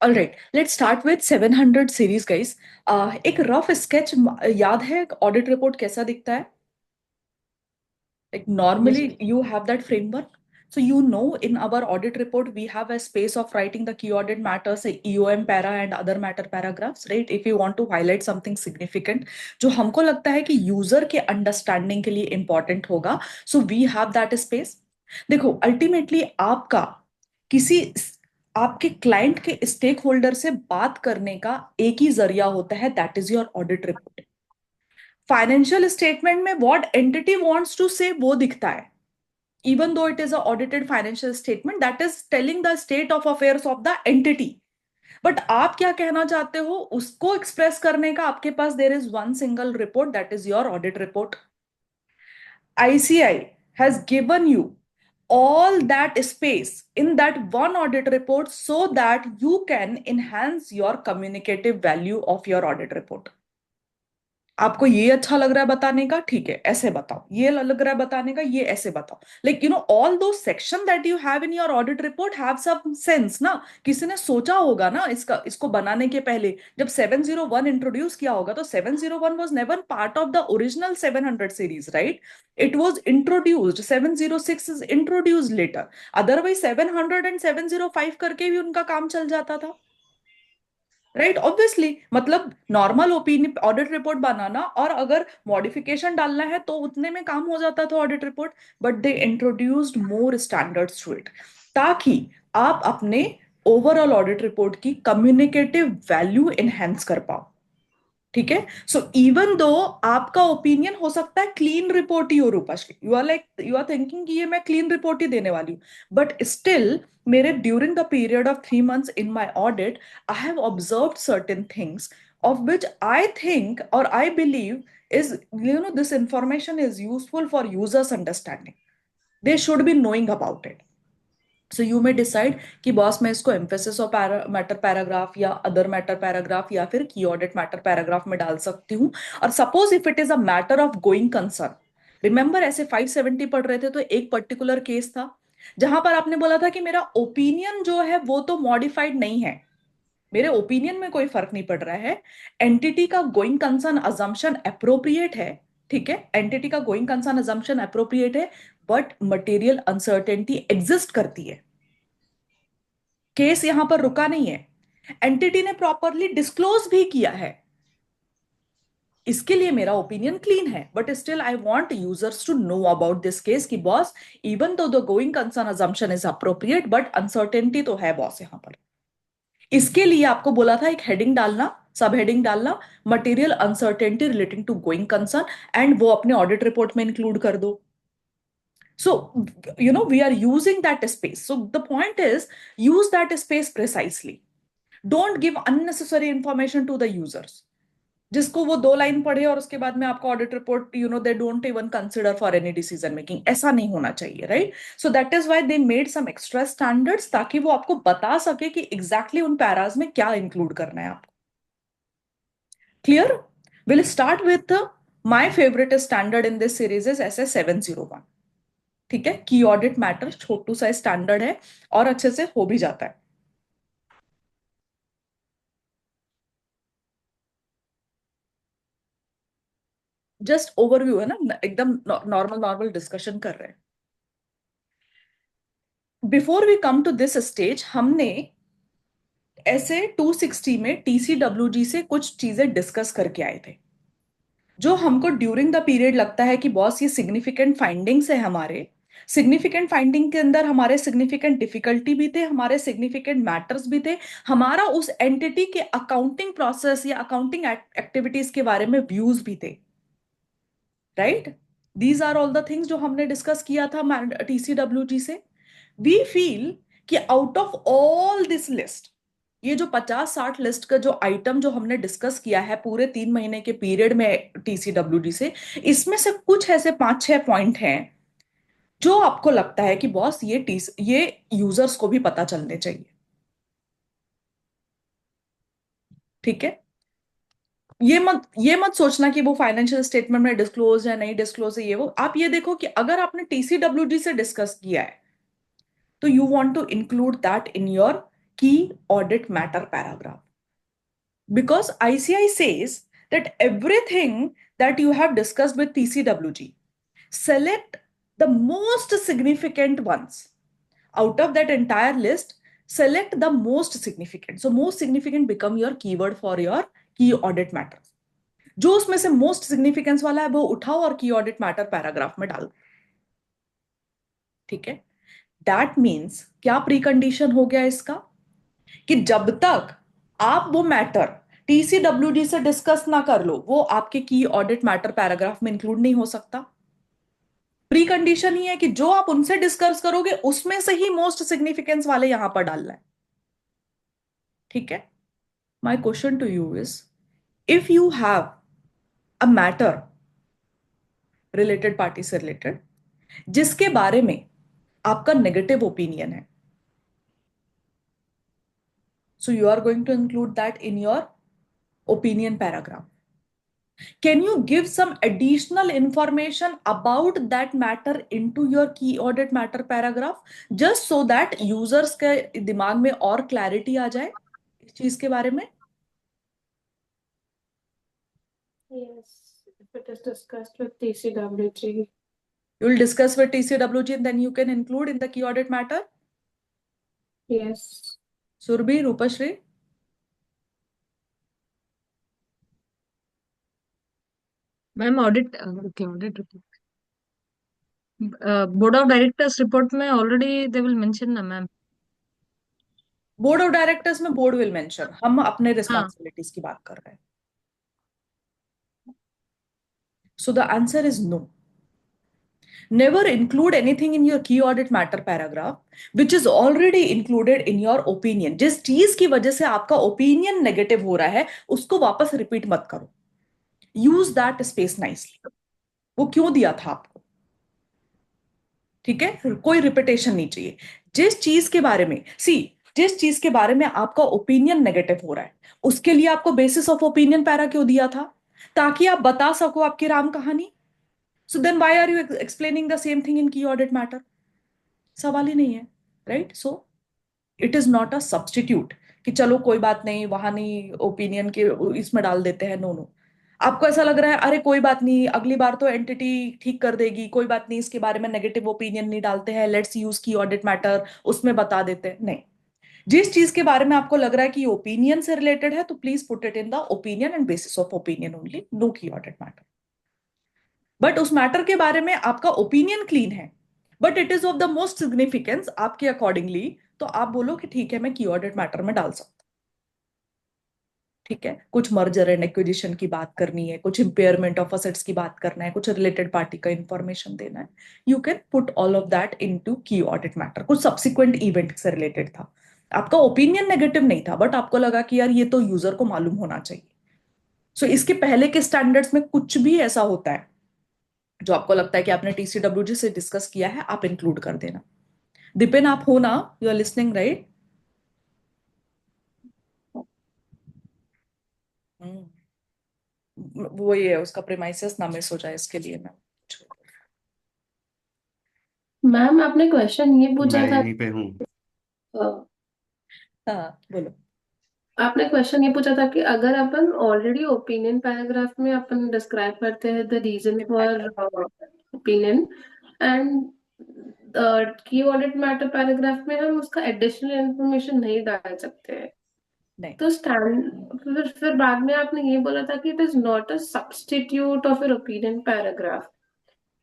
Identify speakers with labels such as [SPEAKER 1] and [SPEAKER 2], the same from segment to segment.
[SPEAKER 1] Alright, let's start with 700 series guys. एक rough sketch याद है ऑडिट रिपोर्ट कैसा दिखता है? Like
[SPEAKER 2] Yes,
[SPEAKER 1] normally you have that framework. So you know in our audit report we have a space of writing the key audit matters, say EOM para and other matter paragraphs, right? If you want to highlight something significant जो हमको लगता है कि user के understanding के लिए important होगा, so we have that space. देखो अल्टीमेटली आपका किसी आपके क्लाइंट के स्टेक होल्डर से बात करने का एक ही जरिया होता है, that is your audit report. Financial statement में व्हाट एंटिटी वांट्स टू से वो दिखता है, even though it is a audited financial statement that is telling the state of affairs of the entity, but आप क्या कहना चाहते हो उसको एक्सप्रेस करने का आपके पास there is one single report, that is your audit report. ICI has given you all that space in that one audit report so that you can enhance your communicative value of your audit report। आपको ये अच्छा लग रहा है बताने का, ठीक है ऐसे बताओ, ये लग रहा है बताने का, ये ऐसे बताओ। Like you know all those section that you have in your audit report have some sense ना। किसी ने सोचा होगा ना इसका, इसको बनाने के पहले जब 701 इंट्रोड्यूस किया होगा तो 701 was never part of the original 700 series, right? It was introduced, 706 is introduced later. Otherwise 700 and 705 करके भी उनका काम चल जाता था, राइट? ऑब्वियसली मतलब नॉर्मल ओपिनियन ऑडिट रिपोर्ट बनाना और अगर मॉडिफिकेशन डालना है तो उतने में काम हो जाता था audit report. But they introduced more standards to it ताकि आप अपने ओवरऑल ऑडिट रिपोर्ट की कम्युनिकेटिव वैल्यू एनहेंस कर पाओ। ठीक है, सो इवन दो आपका ओपिनियन हो सकता है क्लीन रिपोर्ट ही हो, रूपश्री यू आर थिंकिंग कि ये मैं क्लीन रिपोर्ट ही देने वाली हूँ, बट स्टिल मेरे during the period of 3 months in my audit I have observe certain things of which I think or I believe is, you know, this information is useful for users understanding. They should be knowing about it. So you may decide कि boss मैं इसको emphasis of matter paragraph या other matter paragraph या फिर की audit matter paragraph में डाल सकती हूँ। और suppose if it is a matter of going concern, remember ऐसे 570 पढ़ रहे थे तो एक पर्टिकुलर केस था जहां पर आपने बोला था कि मेरा ओपिनियन जो है वो तो मॉडिफाइड नहीं है, मेरे ओपिनियन में कोई फर्क नहीं पड़ रहा है, एंटिटी का गोइंग कंसर्न अजम्पशन अप्रोप्रिएट है। ठीक है, एंटिटी का गोइंग कंसर्न अजम्पशन अप्रोप्रिएट है, बट मटेरियल अनसर्टेनिटी एग्जिस्ट करती है। केस यहां पर रुका नहीं है, एंटिटी ने प्रॉपरली डिस्क्लोज भी किया है, इसके लिए मेरा ओपिनियन क्लीन है। But still I want users to know about this case कि boss even though the going concern assumption is appropriate but uncertainty तो है बॉस यहां पर। इसके लिए आपको बोला था एक हेडिंग डालना, सब हेडिंग डालना, material uncertainty relating to going concern, and वो अपने ऑडिट रिपोर्ट में इंक्लूड कर दो। So, you know, we are using that space. So the point is, use that space precisely. Don't give unnecessary information to the users, जिसको वो 2 line पढ़े और उसके बाद में आपका audit report, you know, they don't even consider for any decision making. ऐसा नहीं होना चाहिए, right? So that is why they made some extra standards ताकि वो आपको बता सके कि एग्जैक्टली exactly उन पैराज में क्या इंक्लूड करना है आपको। Clear? Will start with my favourite standard in this series is S S 701। ठीक है, की ऑडिट मैटर छोटू सा स्टैंडर्ड है और अच्छे से हो भी जाता है। जस्ट ओवरव्यू है ना, एकदम नॉर्मल नॉर्मल डिस्कशन कर रहे हैं। Before we come to this stage हमने ऐसे 260 में TCWG से कुछ चीजें डिस्कस करके आए थे जो हमको ड्यूरिंग द पीरियड लगता है कि बॉस ये सिग्निफिकेंट फाइंडिंग्स है हमारे। सिग्निफिकेंट फाइंडिंग के अंदर हमारे सिग्निफिकेंट डिफिकल्टी भी थे, हमारे सिग्निफिकेंट मैटर्स भी थे, हमारा उस एंटिटी के अकाउंटिंग प्रोसेस या अकाउंटिंग एक्टिविटीज के बारे में व्यूज भी थे, right? These are all the things जो हमने डिस्कस किया था TCWG से। वी फील कि out of all this list, ये जो 50-60 लिस्ट का जो आइटम जो हमने डिस्कस किया है पूरे 3 महीने के पीरियड में TCWG से, इसमें से कुछ ऐसे 5-6 पॉइंट हैं जो आपको लगता है कि बॉस ये यूजर्स को भी पता चलने चाहिए। ठीक है, ये मत सोचना कि वो फाइनेंशियल स्टेटमेंट में डिस्क्लोज है नहीं डिस्क्लोज है ये वो। आप ये देखो कि अगर आपने TCWG से डिस्कस किया है तो you want to include that in your key audit matter paragraph. Because ICI says that everything that you have discussed with TCWG, select the most significant ones. Out of that entire list, select the most significant. So most significant become your keyword for your key audit matters. जो उसमें से most significance वाला है वो उठाओ और की audit matter paragraph में डालो. ठीक है. दैट मीन्स क्या प्रीकंडीशन हो गया इसका कि जब तक आप वो मैटर टीसीडब्ल्यूजी से डिस्कस ना कर लो वो आपके की ऑडिट मैटर पैराग्राफ में इंक्लूड नहीं हो सकता. प्री कंडीशन ही है कि जो आप उनसे डिस्कस करोगे उसमें से ही मोस्ट सिग्निफिकेंस वाले यहां पर डालना है. ठीक है. My question to you is, if you have a matter related party से रिलेटेड जिसके बारे में आपका नेगेटिव ओपिनियन है, so you are going to include that in your opinion paragraph. Can you give some additional information about that matter into your key audit matter paragraph just so that users के दिमाग में और clarity आ जाए इस चीज के बारे में?
[SPEAKER 2] Yes, if it is discussed with TCWG.
[SPEAKER 1] You will discuss with TCWG and then you can include in the key audit matter.
[SPEAKER 2] Yes.
[SPEAKER 1] Surbhi, Rupashri?
[SPEAKER 3] Ma'am audit okay audit report board of directors report में already they will mention ना ma'am.
[SPEAKER 1] Board of directors में board will mention. हम अपने
[SPEAKER 3] हाँ
[SPEAKER 1] responsibilities की बात कर रहे हैं. So the answer is no. Never include anything in your key audit matter paragraph which is already included in your opinion. जिस चीज की वजह से आपका ओपिनियन नेगेटिव हो रहा है उसको वापस रिपीट मत करो. Use that space nicely. वो क्यों दिया था आपको? ठीक है. कोई रिपीटेशन नहीं चाहिए. जिस चीज के बारे में जिस चीज के बारे में आपका ओपिनियन नेगेटिव हो रहा है उसके लिए आपको बेसिस ऑफ ओपिनियन पैरा क्यों दिया था? ताकि आप बता सको आपकी राम कहानी. So then why are you explaining the same thing in key audit matter? सवाल ही नहीं है. Right. So it is not a substitute कि चलो कोई बात नहीं वहां नहीं ओपिनियन के इसमें डाल देते हैं. No no. आपको ऐसा लग रहा है अरे कोई बात नहीं अगली बार तो एंटिटी ठीक कर देगी, कोई बात नहीं इसके बारे में नेगेटिव ओपिनियन नहीं डालते हैं, let's use key audit matter उसमें बता देते हैं. नहीं. जिस चीज के बारे में आपको लग रहा है कि ओपिनियन से रिलेटेड है तो please put it in the opinion and basis of opinion only. No key audit matter. But उस मैटर के बारे में आपका ओपिनियन क्लीन है but it is of the most significance आपके अकॉर्डिंगली, तो आप बोलो कि ठीक है मैं की ऑडिट मैटर में डाल सकता. ठीक है. कुछ मर्जर एंड एक्विजिशन की बात करनी है, कुछ इंपेयरमेंट ऑफ असेट्स की बात करना है, कुछ रिलेटेड पार्टी का इंफॉर्मेशन देना है, you can put all of that into की ऑडिट मैटर. कुछ सब्सिक्वेंट इवेंट से रिलेटेड था, आपका ओपिनियन नेगेटिव नहीं था बट आपको लगा कि यार ये तो यूजर को मालूम होना चाहिए. सो इसके पहले के स्टैंडर्ड्स में कुछ भी ऐसा होता है जो आपको लगता है कि आपने टीसीडब्ल्यूजी से डिस्कस किया है आप इंक्लूड कर देना. दिपिन आप हो ना? You are listening right? वो ये है उसका प्रेमाइसेस ना मिस हो जाए इसके लिए मैं.
[SPEAKER 2] मैम आपने क्वेश्चन ये पूछा
[SPEAKER 4] मैं
[SPEAKER 2] था.
[SPEAKER 4] यहीं पे हूँ.
[SPEAKER 1] हाँ बोलो.
[SPEAKER 2] आपने क्वेश्चन ये पूछा था कि अगर अपन ऑलरेडी ओपिनियन पैराग्राफ में अपन डिस्क्राइब करते हैं the reason for opinion and key audit matter paragraph में हम उसका एडिशनल इंफॉर्मेशन नहीं डाल सकते हैं.
[SPEAKER 1] नहीं.
[SPEAKER 2] तो फिर बाद में आपने ये बोला था कि it is not a substitute of your opinion paragraph.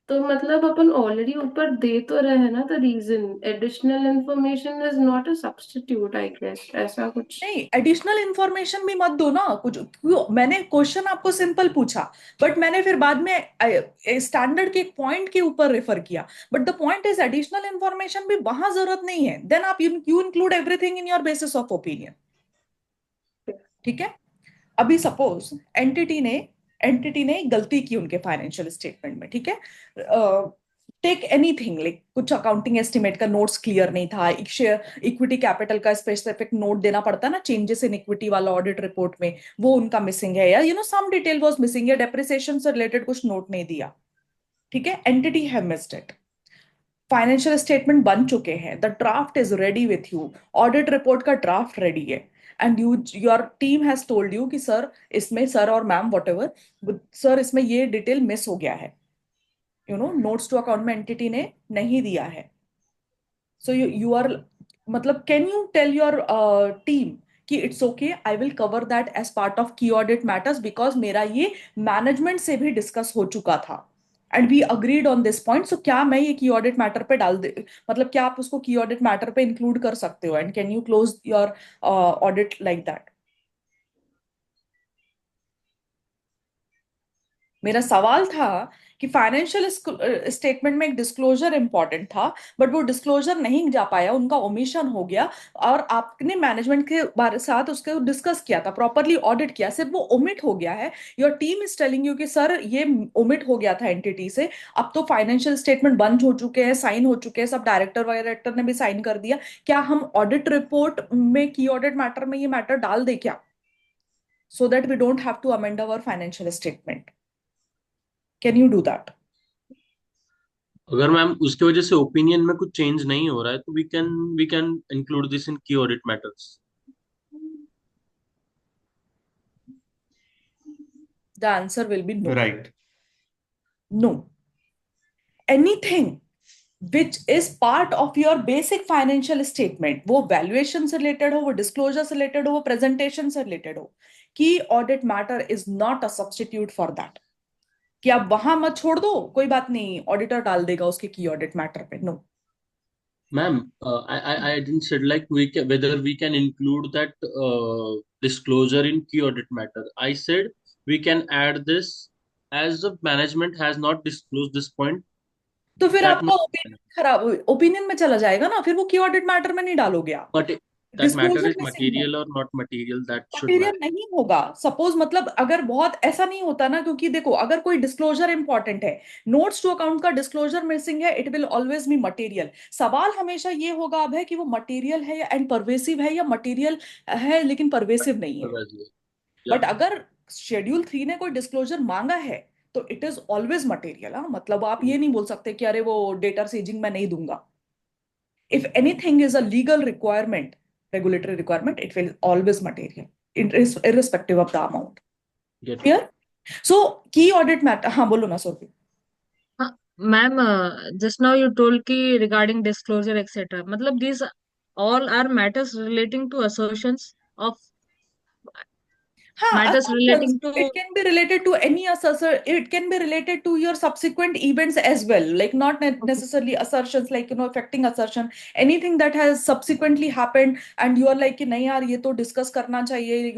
[SPEAKER 2] तो मतलब अपन ऑलरेडी ऊपर दे तो रहे हैं ना the reason. Additional information is not a substitute I guess. ऐसा कुछ
[SPEAKER 1] नहीं एडिशनल इंफॉर्मेशन भी मत दो ना कुछ. क्यों? मैंने क्वेश्चन आपको सिंपल पूछा बट मैंने फिर बाद में स्टैंडर्ड के एक पॉइंट के ऊपर रेफर किया. But the point is additional information भी वहां जरूरत नहीं है. देन आप you include everything in your basis of opinion. ठीक है. अभी सपोज एंटिटी ने गलती की उनके फाइनेंशियल स्टेटमेंट में. ठीक है. टेक एनीथिंग लाइक कुछ अकाउंटिंग एस्टिमेट का नोट्स क्लियर नहीं था, एक शेयर इक्विटी कैपिटल का स्पेसिफिक नोट देना पड़ता है ना चेंजेस इन इक्विटी वाला ऑडिट रिपोर्ट में, वो उनका मिसिंग है, या सम डिटेल वाज मिसिंग, या डेप्रिसिएशन से रिलेटेड कुछ नोट नहीं दिया. ठीक है. Entity have missed it. Financial statement बन चुके हैं, the draft is ready with you, audit report का ड्राफ्ट रेडी है, and your team has told you कि सर इसमें, सर और मैम वट एवर, सर इसमें ये डिटेल मिस हो गया है, नोट्स टू अकाउंट में एंटिटी ने नहीं दिया है. सो यू आर, मतलब can you tell your team कि it's okay, I will cover that as part of key audit matters, because मेरा ये मैनेजमेंट से भी डिस्कस हो चुका था and we agreed on this point. So क्या मैं ये की ऑडिट मैटर पे डाल दे, मतलब क्या आप उसको की ऑडिट मैटर पे इंक्लूड कर सकते हो, and can you close your audit like that? मेरा सवाल था कि फाइनेंशियल स्टेटमेंट में एक डिस्क्लोजर इंपॉर्टेंट था, बट वो डिस्क्लोजर नहीं जा पाया, उनका ओमिशन हो गया, और आपने मैनेजमेंट के बारे साथ उसके डिस्कस किया था, प्रॉपरली ऑडिट किया, सिर्फ वो ओमिट हो गया है. Your team is telling you कि सर ये ओमिट हो गया था एंटिटी से, अब तो फाइनेंशियल स्टेटमेंट बंद हो चुके हैं, साइन हो चुके हैं, सब डायरेक्टर वायरेक्टर ने भी साइन कर दिया, क्या हम ऑडिट रिपोर्ट में की ऑडिट मैटर में ये मैटर डाल दे क्या, so that we don't have to amend our financial statement? Can you do that?
[SPEAKER 4] अगर मैम उसके वजह से ओपिनियन में कुछ चेंज नहीं हो रहा है तो we can include this in key audit matters.
[SPEAKER 1] The answer will be no.
[SPEAKER 5] Right.
[SPEAKER 1] No. Anything which is part of your basic financial statement, वो valuation से related हो, वो disclosure से related हो, वो presentation से related हो, key audit matter is not a substitute for that. कि आप वहां मत छोड़ दो, कोई बात नहीं, ऑडिटर डाल देगा उसके की ऑडिट मैटर पे. No.
[SPEAKER 4] Ma'am, I didn't said like whether we can include that disclosure in key audit matter. I said we can add this as the management has not disclosed this point.
[SPEAKER 1] तो फिर
[SPEAKER 4] That
[SPEAKER 1] आपका opinion खराब, opinion में चला जाएगा ना, फिर वो की ऑडिट मैटर में नहीं डालोगे आप.
[SPEAKER 4] but that matter
[SPEAKER 1] disclosure
[SPEAKER 4] is
[SPEAKER 1] missing है,
[SPEAKER 4] material or not material that should
[SPEAKER 1] material
[SPEAKER 4] matter.
[SPEAKER 1] नहीं होगा. सपोज, मतलब अगर बहुत ऐसा नहीं होता ना, क्योंकि देखो अगर कोई डिस्क्लोजर इंपॉर्टेंट है, नोट्स टू अकाउंट का डिस्क्लोजर मिसिंग है, it will always be material. सवाल हमेशा ये होगा अब है कि वो मटेरियल है एंड परवेसिव है, या मटेरियल है लेकिन परवेसिव नहीं है.
[SPEAKER 4] Yeah.
[SPEAKER 1] बट अगर शेड्यूल 3 ने कोई डिस्क्लोजर मांगा है तो इट इज ऑलवेज मटेरियल. हाँ, मतलब आप ये नहीं बोल सकते कि अरे वो डेटा सेजिंग मैं नहीं दूंगा. If anything is a legal requirement, regulatory requirement, it will always material, irrespective of the amount.
[SPEAKER 4] Get it.
[SPEAKER 1] Clear? So, key audit matter. हाँ बोलो ना Sophie.
[SPEAKER 3] Ma'am, just now you told कि regarding disclosure etc. मतलब these all are matters relating to assertions of
[SPEAKER 1] हाँ,
[SPEAKER 3] matters
[SPEAKER 1] assumptions.
[SPEAKER 3] relating to
[SPEAKER 1] It can be related to any assessor. It can be related to your subsequent events as well. Like not necessarily assertions, like affecting assertion. Anything that has subsequently happened, and you are like कि नहीं यार ये तो discuss करना चाहिए.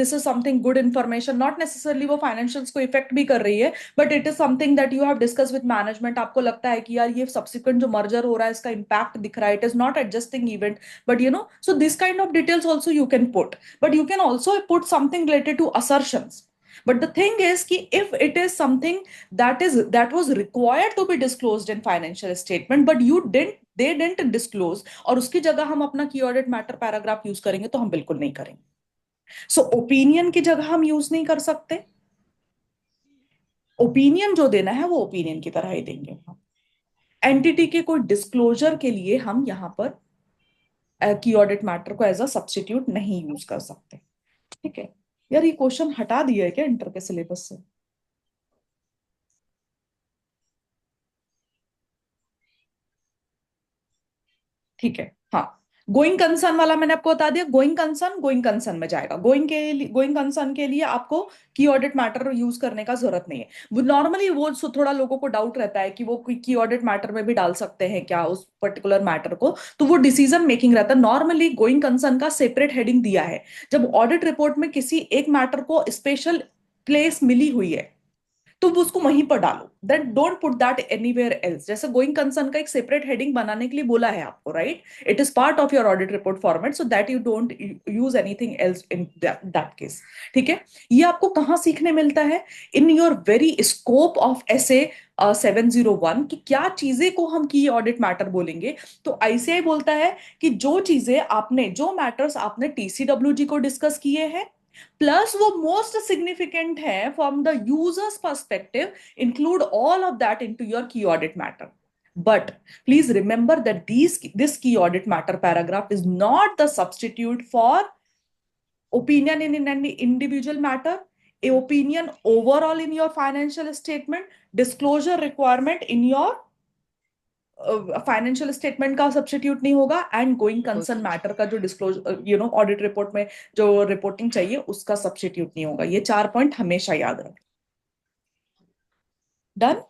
[SPEAKER 1] This is something good information. Not necessarily वो financials को affect भी कर रही है, but it is something that you have discussed with management. आपको लगता है कि यार ये subsequent जो merger हो रहा है इसका impact दिख रहा है. It is not adjusting event, but so this kind of details also you can put. But you can also put something related to assertions. But the thing is कि if it is something that was required to be disclosed in financial statement, but they didn't disclose, और उसकी जगह हम अपना की audit matter paragraph use करेंगे, तो हम बिल्कुल नहीं करेंगे. सो ओपिनियन की जगह हम यूज नहीं कर सकते. ओपिनियन जो देना है वो ओपिनियन की तरह ही देंगे. एंटिटी के कोई डिस्क्लोजर के लिए हम यहां पर की ऑडिट मैटर को एज अ सब्स्टिट्यूट नहीं यूज कर सकते. ठीक है यार, ये क्वेश्चन हटा दिया है क्या इंटर के सिलेबस से? ठीक है. हाँ, गोइंग कंसर्न वाला मैंने आपको बता दिया. गोइंग कंसर्न में जाएगा. गोइंग कंसर्न के लिए आपको की ऑडिट मैटर यूज करने का जरूरत नहीं है. वो नॉर्मली थोड़ा लोगों को डाउट रहता है कि वो की ऑडिट मैटर में भी डाल सकते हैं क्या उस पर्टिकुलर मैटर को, तो वो डिसीजन मेकिंग रहता है. नॉर्मली गोइंग कंसर्न का सेपरेट हेडिंग दिया है. जब ऑडिट रिपोर्ट में किसी एक मैटर को स्पेशल प्लेस मिली हुई है तो वो उसको वहीं पर डालो. Then don't put that anywhere else. जैसे गोइंग कंसर्न का एक सेपरेट हेडिंग बनाने के लिए बोला है आपको, right? It is part of your audit report format, so that you don't use anything else in that case. ठीक है. ये आपको कहाँ सीखने मिलता है? In your very scope of SA 701 कि क्या चीजें को हम की ऑडिट मैटर बोलेंगे. तो आईसीआई बोलता है कि जो मैटर्स आपने टीसीडब्ल्यूजी को डिस्कस किए हैं, प्लस वो मोस्ट सिग्निफिकेंट है from the users perspective, include all of that into your key audit matter. But please remember that this key audit matter paragraph is not the substitute for opinion in an individual matter, a opinion overall in your financial statement, disclosure requirement in your financial statement का substitute नहीं होगा, and going concern matter का जो disclose audit report में जो reporting चाहिए उसका substitute नहीं होगा। ये 4 पॉइंट हमेशा याद रखें। डन।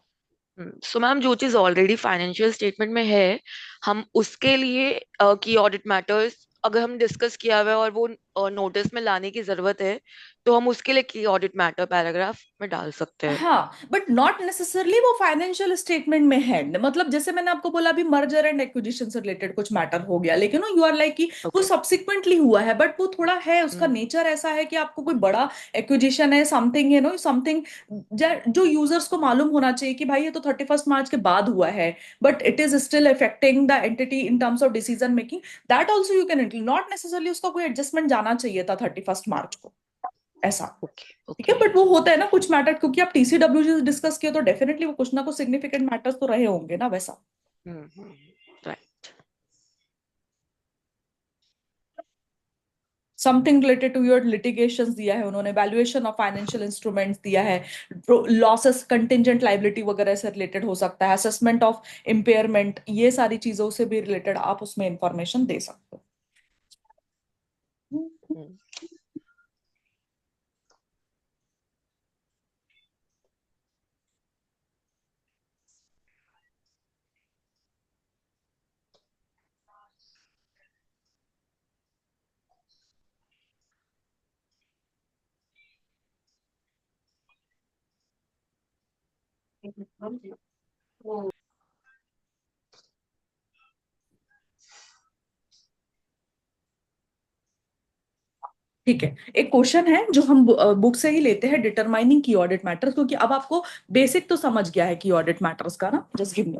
[SPEAKER 5] सो मैम, जो चीज ऑलरेडी फाइनेंशियल स्टेटमेंट में है, हम उसके लिए की ऑडिट मैटर्स अगर हम डिस्कस किया हुआ है और वो नोटिस में लाने की जरूरत है, तो हम उसके लिए की ऑडिट मैटर पैराग्राफ में डाल सकते हैं।
[SPEAKER 1] हाँ, बट नॉट नेसेसरली वो फाइनेंशियल स्टेटमेंट में है। मतलब जैसे मैंने आपको बोला अभी मर्जर एंड एक्विजिशन से रिलेटेड कुछ मैटर हो गया, लेकिन यू आर लाइक कि वो सब्सिक्वेंटली हुआ है, बट वो थोड़ा है, उसका नेचर ऐसा है कि आपको कोई बड़ा एक्विजिशन है, समथिंग समथिंग जो यूजर्स को मालूम होना चाहिए कि भाई ये तो 31 मार्च के बाद हुआ है, but it is still affecting the entity in terms of decision making, that also you can include. Not necessarily उसका कोई एडजस्टमेंट जाना चाहिए था 31 मार्च को, ऐसा। ठीक है, बट वो होता है ना कुछ मैटर, क्योंकि आप टीसीडब्ल्यू डिस्कस किए तो डेफिनेटली वो कुछ ना कुछ सिग्निफिकेंट मैटर्स तो रहे होंगे ना, वैसा।
[SPEAKER 5] Right.
[SPEAKER 1] Something related to your litigations दिया है उन्होंने, वैल्यूएशन ऑफ फाइनेंशियल इंस्ट्रूमेंट्स दिया है, लॉसेस कंटिंजेंट लायबिलिटी वगैरह से रिलेटेड हो सकता है, असेसमेंट ऑफ इम्पेयरमेंट, ये सारी चीजों से भी रिलेटेड आप उसमें इंफॉर्मेशन दे सकते हो। ठीक है, एक क्वेश्चन है जो हम बुक से ही लेते हैं, डिटरमाइनिंग की ऑडिट मैटर्स, क्योंकि अब आपको बेसिक तो समझ गया है की ऑडिट मैटर्स का ना। Just give me.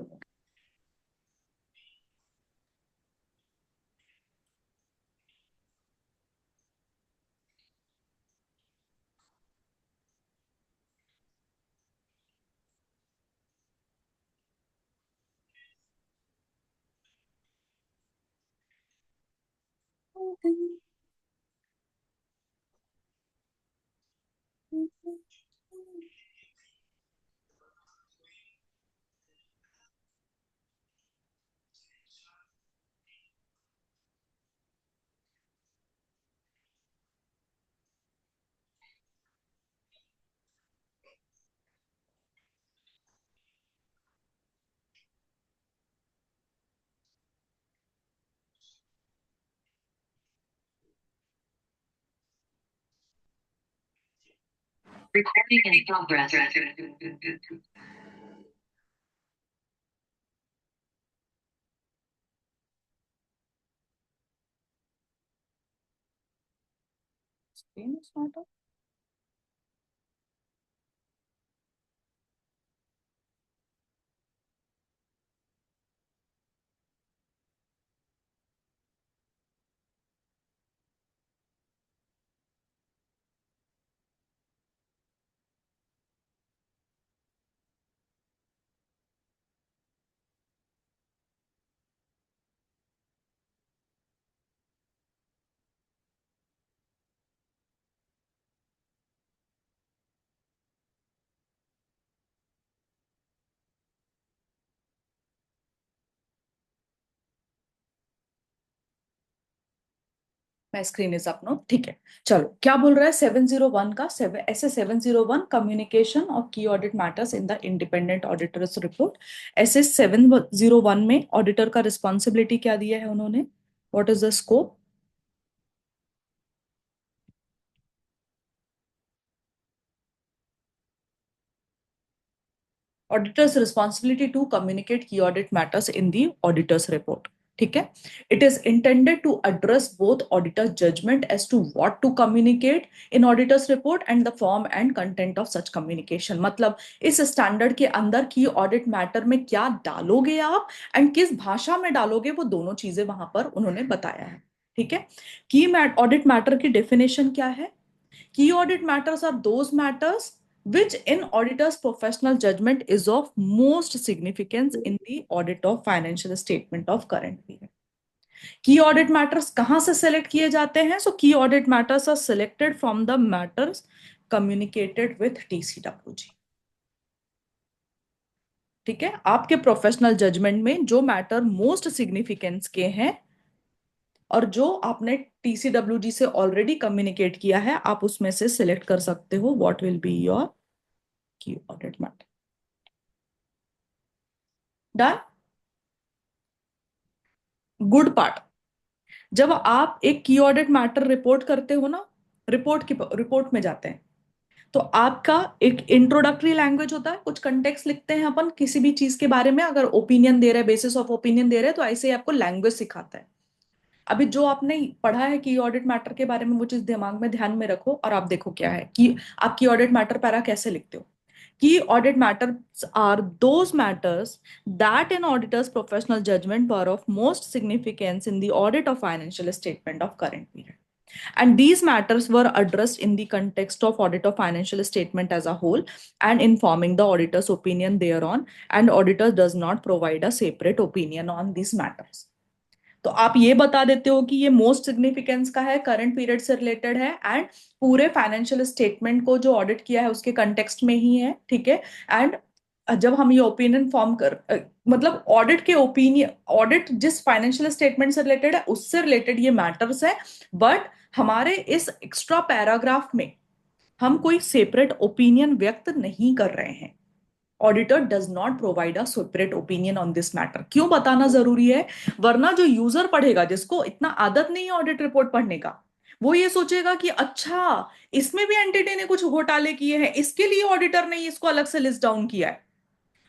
[SPEAKER 6] Recording in progress.
[SPEAKER 1] Screen is not up. मैं स्क्रीन इज अप नो। ठीक है, चलो क्या बोल रहा है 701 का ऐसे 701 communication of key audit matters in the independent auditors report. ऐसे 701 में ऑडिटर का रिस्पॉन्सिबिलिटी क्या दिया है उन्होंने, what is the scope? Auditors responsibility to communicate key audit matters in the auditors report. ठीक है, it is intended to address both auditors judgement as to what to communicate in auditors report and the form and content of such communication. मतलब इस standard के अंदर की audit matter में क्या डालोगे आप एंड किस भाषा में डालोगे, वो दोनों चीजें वहां पर उन्होंने बताया है। ठीक है, की ऑडिट मैटर की डेफिनेशन क्या है? Key audit matters are those matters which in auditor's professional judgment is of most significance in the audit of financial statement of current period. Key audit matters कहां से select किए जाते हैं? So key audit matters are selected from the matters communicated with TCWG. ठीक है, आपके professional judgement में जो मैटर मोस्ट सिग्निफिकेंस के हैं और जो आपने TCWG से ऑलरेडी कम्युनिकेट किया है, आप उसमें से सिलेक्ट कर सकते हो what will be your key audit matter. Done. Good part, जब आप एक की ऑडिट मैटर रिपोर्ट करते हो ना, रिपोर्ट में जाते हैं, तो आपका एक इंट्रोडक्टरी लैंग्वेज होता है, कुछ कंटेक्स्ट लिखते हैं अपन किसी भी चीज के बारे में. अगर ओपिनियन दे रहे हैं, बेसिस ऑफ ओपिनियन दे रहे हैं, तो ऐसे ही आपको लैंग्वेज सिखाता है. अभी जो आपने पढ़ा है की ऑडिट मैटर के बारे में, वो चीज दिमाग में ध्यान में रखो और आप देखो क्या है कि आप की ऑडिट मैटर पैरा कैसे लिखते हो. Key audit matters are those matters that in auditor's professional judgment were of most significance in the audit of financial statement of current period. And these matters were addressed in the context of audit of financial statement as a whole and informing the auditor's opinion thereon, and auditor does not provide a separate opinion on these matters. तो आप ये बता देते हो कि ये most significance का है, करंट पीरियड से रिलेटेड है एंड पूरे फाइनेंशियल स्टेटमेंट को जो ऑडिट किया है उसके कंटेक्स्ट में ही है. ठीक है, एंड जब हम ये ओपिनियन फॉर्म मतलब ऑडिट के ओपिनियन, ऑडिट जिस फाइनेंशियल स्टेटमेंट से रिलेटेड है उससे रिलेटेड ये मैटर्स है, बट हमारे इस एक्स्ट्रा पैराग्राफ में हम कोई सेपरेट ओपिनियन व्यक्त नहीं कर रहे हैं. Auditor does not provide a separate opinion on this matter. क्यों बताना जरूरी है? वरना जो यूजर पढ़ेगा, जिसको इतना आदत नहीं है ऑडिट रिपोर्ट पढ़ने का, वो ये सोचेगा कि अच्छा इसमें भी एंटिटी ने कुछ घोटाले किए हैं, इसके लिए ऑडिटर ने इसको अलग से लिस्ट डाउन किया है.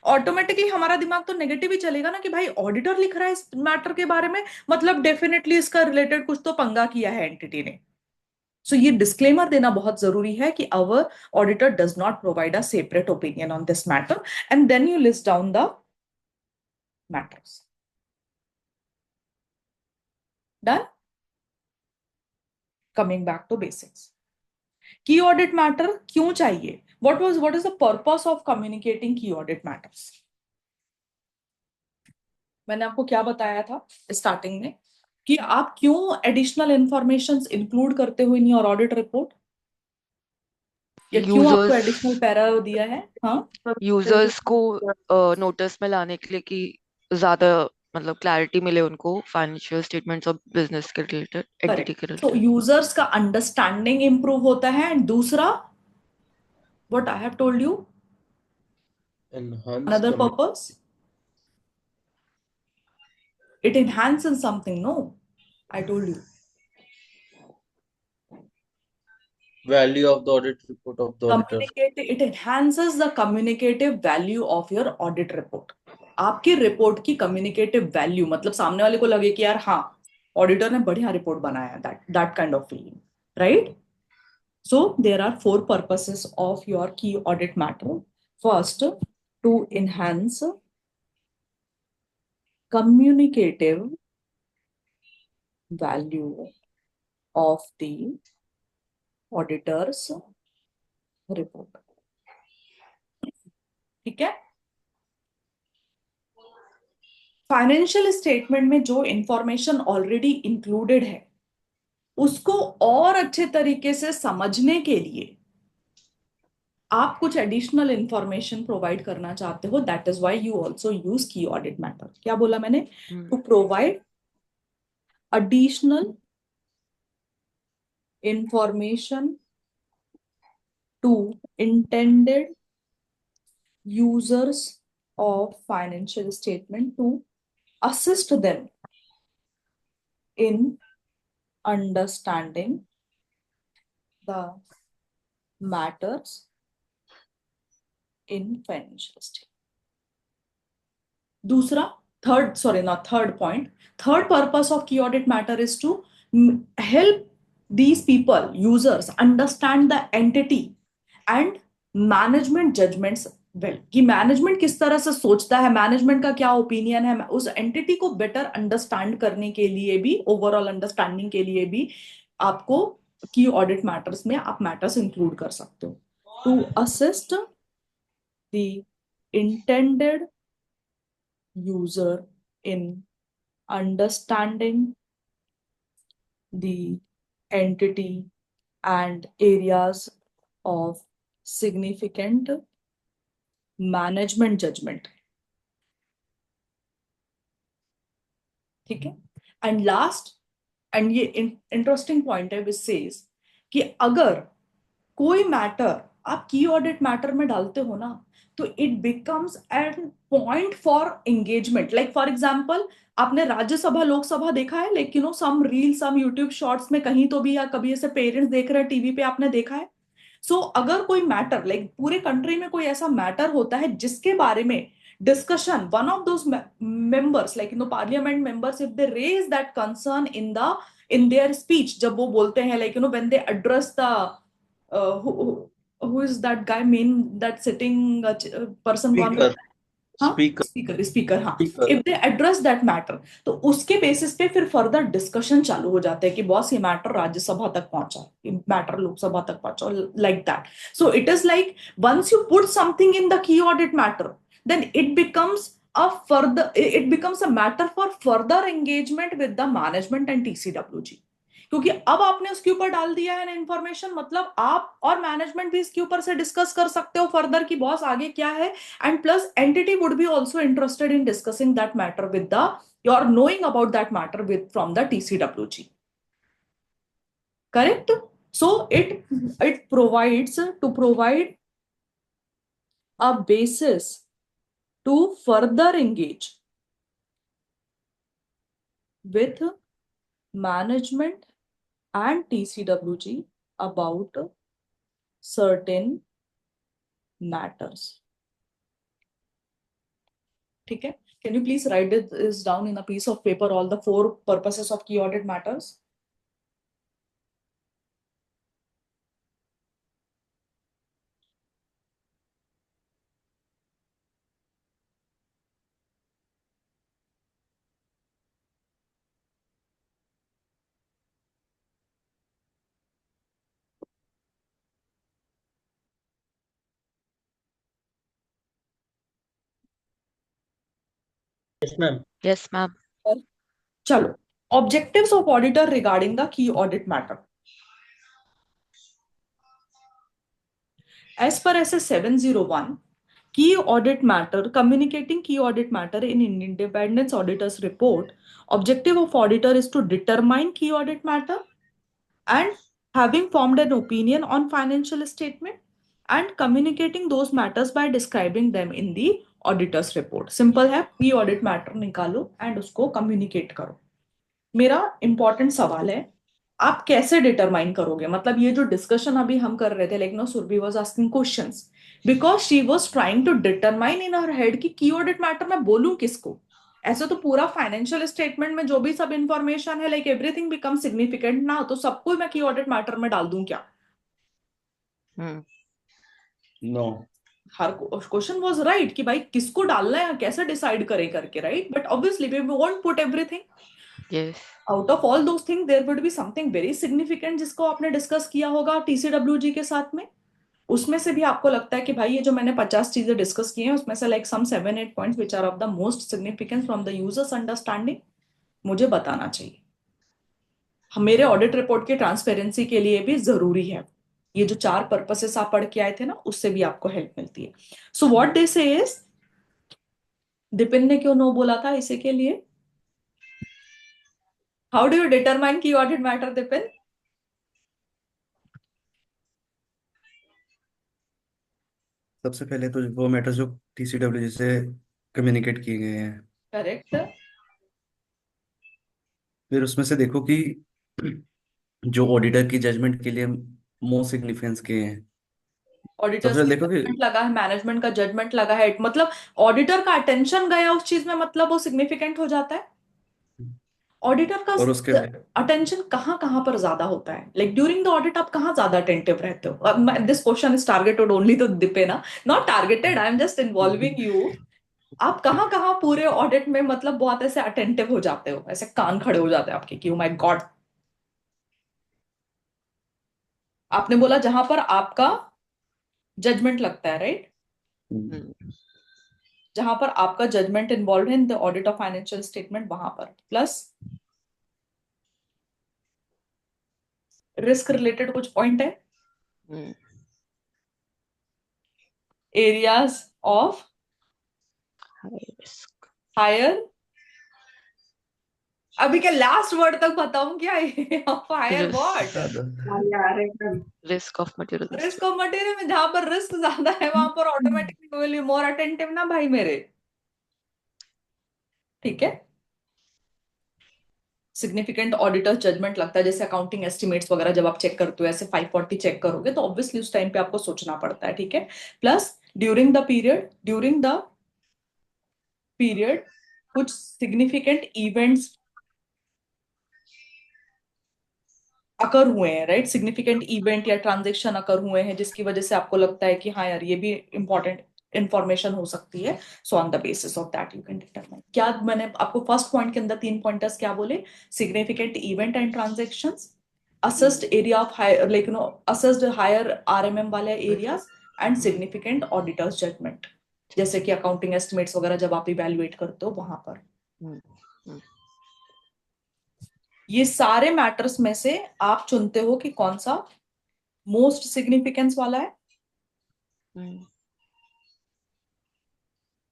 [SPEAKER 1] ऑटोमेटिकली हमारा दिमाग तो नेगेटिव ही चलेगा ना कि भाई ऑडिटर लिख रहा है इस मैटर के बारे में, मतलब डेफिनेटली इसका रिलेटेड कुछ तो पंगा किया है एंटिटी ने. सो ये डिस्क्लेमर देना बहुत जरूरी है कि our auditor does not provide a separate opinion on this matter, and then you list down the matters. Done. Coming back to basics, key audit matter क्यों चाहिए? What is the purpose of communicating key audit matters? मैंने आपको क्या बताया था starting में कि आप क्यों एडिशनल इंफॉर्मेशन इंक्लूड करते हो इन योर ऑडिट रिपोर्ट, या क्यों आपको एडिशनल पैरा दिया है? हाँ,
[SPEAKER 5] यूजर्स को नोटिस में लाने के लिए कि ज्यादा मतलब क्लैरिटी मिले उनको फाइनेंशियल स्टेटमेंट्स और बिजनेस के रिलेटेड, एंटिटी के
[SPEAKER 1] तो
[SPEAKER 5] रिलेटेड.
[SPEAKER 1] यूजर्स का अंडरस्टैंडिंग इंप्रूव होता है. एंड दूसरा, what I have told you,
[SPEAKER 4] Enhance
[SPEAKER 1] another purpose, it enhances something. No, I told you.
[SPEAKER 4] value of the audit report of the auditor.
[SPEAKER 1] It enhances the communicative value of your audit report. आपकी report की communicative value, मतलब सामने वाले को लगे कि यार हाँ ऑडिटर ने बढ़िया रिपोर्ट बनाया, that kind of feeling, right? So there are 4 purposes of your key audit matter. First, to enhance communicative value of the auditor's report. ठीक है, फाइनेंशियल स्टेटमेंट में जो इंफॉर्मेशन ऑलरेडी इंक्लूडेड है उसको और अच्छे तरीके से समझने के लिए आप कुछ एडिशनल इंफॉर्मेशन प्रोवाइड करना चाहते हो. That is why you also use key audit matter. क्या बोला मैंने? To provide additional information to intended users of financial statement to assist them in understanding the matters in financial statement. दूसरा, third point, third purpose of key audit matter is to help these people, users, understand the entity and management judgments well. कि management किस तरह से सोचता है, management का क्या opinion है, उस एंटिटी को बेटर अंडरस्टैंड करने के लिए भी, ओवरऑल अंडरस्टैंडिंग के लिए भी आपको की ऑडिट मैटर्स में आप मैटर्स इंक्लूड कर सकते हो. to assist the intended user in understanding the entity and areas of significant management judgment. ठीक है. एंड लास्ट, एंड ये इंटरेस्टिंग पॉइंट है विच सेज कि अगर कोई मैटर आप की ऑडिट मैटर में डालते हो ना, तो it becomes an point for engagement. Like for example, आपने राज्यसभा लोकसभा देखा है, like you know some reel some YouTube shorts में कहीं तो भी, या कभी ऐसे पेरेंट्स देख रहे हैं टीवी पे, आपने देखा है. सो अगर कोई मैटर, लाइक पूरे कंट्री में कोई ऐसा मैटर होता है जिसके बारे में discussion, one of those members, like parliament members, if they raise that concern in their speech, जब वो बोलते हैं, like when they address the who is that guy main that sitting person, कौन
[SPEAKER 7] Speaker.
[SPEAKER 1] रहता है? हाँ,
[SPEAKER 7] Speaker.
[SPEAKER 1] स्पीकर. हाँ,
[SPEAKER 7] Speaker.
[SPEAKER 1] If they address that matter, तो उसके बेसिस पे फिर फर्दर डिस्कशन चालू हो जाता है कि बॉस ये मैटर राज्यसभा तक पहुंचा, ये मैटर लोकसभा तक पहुंचा, like that. So it is like once you put something in the key audit matter, then it becomes a matter for further engagement with the management and TCWG. क्योंकि अब आपने उसके ऊपर डाल दिया है ना इंफॉर्मेशन, मतलब आप और मैनेजमेंट भी इसके ऊपर से डिस्कस कर सकते हो फर्दर कि बॉस आगे क्या है. And plus entity would be also interested in discussing that matter with the, your knowing about that matter with from the TCWG. Correct. So it provides to provide a basis to further engage with management and TCWG about certain matters. ठीक है. Can you please write this down in a piece of paper, all the 4 purposes of key audit matters?
[SPEAKER 4] Yes, ma'am.
[SPEAKER 5] Yes, ma'am.
[SPEAKER 1] चलो, objectives of auditor regarding the key audit matter. As per SA 701, key audit matter, communicating key audit matter in independence auditor's report, objective of auditor is to determine key audit matter and having formed an opinion on financial statement and communicating those matters by describing them in the auditor's report. Simple है, key audit matter निकालो and उसको communicate करो. मेरा important सवाल है, आप कैसे determine करोगे? मतलब ये जो डिस्कशन अभी हम कर रहे थे, like no Surabhi was asking questions because she was trying to determine in her head कि की ऑडिट मैटर में बोलूं किसको. ऐसे तो पूरा फाइनेंशियल स्टेटमेंट में जो भी सब इंफॉर्मेशन है, लाइक एवरीथिंग बिकम सिग्निफिकेंट ना, तो सबको मैं की ऑडिट मैटर में डाल दूं क्या?
[SPEAKER 7] No.
[SPEAKER 1] Her question was right कि भाई किसको डालना है, कैसे डिसाइड करे करके, right. But obviously we won't put everything.
[SPEAKER 5] Yes.
[SPEAKER 1] Out of all those thing there would be something very significant जिसको आपने डिस्कस किया होगा TCWG के साथ में. उसमें से भी आपको लगता है कि भाई ये जो मैंने 50 चीजें डिस्कस की हैं उसमें से like some 7-8 points which are of the most significant from the users understanding, मुझे बताना चाहिए. मेरे ऑडिट रिपोर्ट की ट्रांसपेरेंसी के लिए भी जरूरी है. ये जो 4 पर्पसेस आप पढ़ के आए थे ना, उससे भी आपको हेल्प मिलती है. सो व्हाट दे से इज, दिपिन ने क्यों नो बोला था इसी के लिए? हाउ डू यू डिटरमाइन की ऑडिट मैटर, दिपिन?
[SPEAKER 8] सबसे पहले तो वो मैटर्स जो TCWG से कम्युनिकेट किए गए हैं,
[SPEAKER 1] करेक्ट.
[SPEAKER 8] फिर उसमें से देखो कि जो ऑडिटर की जजमेंट के लिए मोस्ट सिग्निफिकेंस के हैं.
[SPEAKER 1] ऑडिटर्स
[SPEAKER 8] सबसे
[SPEAKER 1] का
[SPEAKER 8] पहले देखो कि
[SPEAKER 1] जजमेंट लगा है, मैनेजमेंट का जजमेंट लगा है, मतलब ऑडिटर का अटेंशन गया उस चीज में, मतलब वो सिग्निफिकेंट हो जाता है. ऑडिटर का
[SPEAKER 8] और उसके
[SPEAKER 1] अटेंशन कहाँ कहाँ पर ज्यादा होता है? लाइक ड्यूरिंग द ऑडिट आप कहाँ ज्यादा अटेंटिव रहते हो? This question is targeted only to Deepena, not targeted, I am just involving you. आप कहाँ कहाँ पूरे ऑडिट में मतलब बहुत ऐसे अटेंटिव हो जाते हो, ऐसे कान खड़े हो जाते हैं आपके कि ओ माय गॉड? आपने बोला जहां पर आपका जजमेंट लगता है, राइट?
[SPEAKER 5] हम्म,
[SPEAKER 1] जहां पर आपका जजमेंट इन्वॉल्व है in the audit of financial statement, वहां पर प्लस रिस्क रिलेटेड कुछ पॉइंट है,
[SPEAKER 5] hmm,
[SPEAKER 1] areas of
[SPEAKER 5] high risk.
[SPEAKER 1] Higher, अभी क्या लास्ट वर्ड तक बताऊं क्या? Higher what?
[SPEAKER 8] ज्यादा
[SPEAKER 5] Risk of material risk.
[SPEAKER 1] Risk of material में जहां पर रिस्क ज्यादा है वहां पर automatically will be more attentive ना भाई मेरे, ठीक है? सिग्निफिकेंट ऑडिटर जजमेंट लगता है, जैसे अकाउंटिंग एस्टिमेट्स वगैरह जब आप चेक करते हो, ऐसे 540 चेक करोगे तो ऑब्वियसली उस टाइम पे आपको सोचना पड़ता है, ठीक है? प्लस ड्यूरिंग द पीरियड कुछ सिग्निफिकेंट इवेंट्स अकर हुए हैं, राइट? सिग्निफिकेंट इवेंट या ट्रांजेक्शन अकर हुए हैं जिसकी वजह से आपको लगता है कि हाँ यार ये भी इंपॉर्टेंट इंफॉर्मेशन हो सकती है। So on the basis of that you can determine. क्या मैंने आपको फर्स्ट पॉइंट के अंदर 3 पॉइंटर्स क्या बोले? Significant event and transactions, assessed area of higher, like no assessed higher RMM वाले areas, and significant auditor's judgement, जैसे कि अकाउंटिंग एस्टिमेट्स वगैरह जब आप इवेल्युएट करते हो वहां पर।
[SPEAKER 5] हम्म, हम्म,
[SPEAKER 1] ये सारे मैटर्स में से आप चुनते हो कि कौन सा मोस्ट सिग्निफिकेंस वाला है,
[SPEAKER 5] hmm,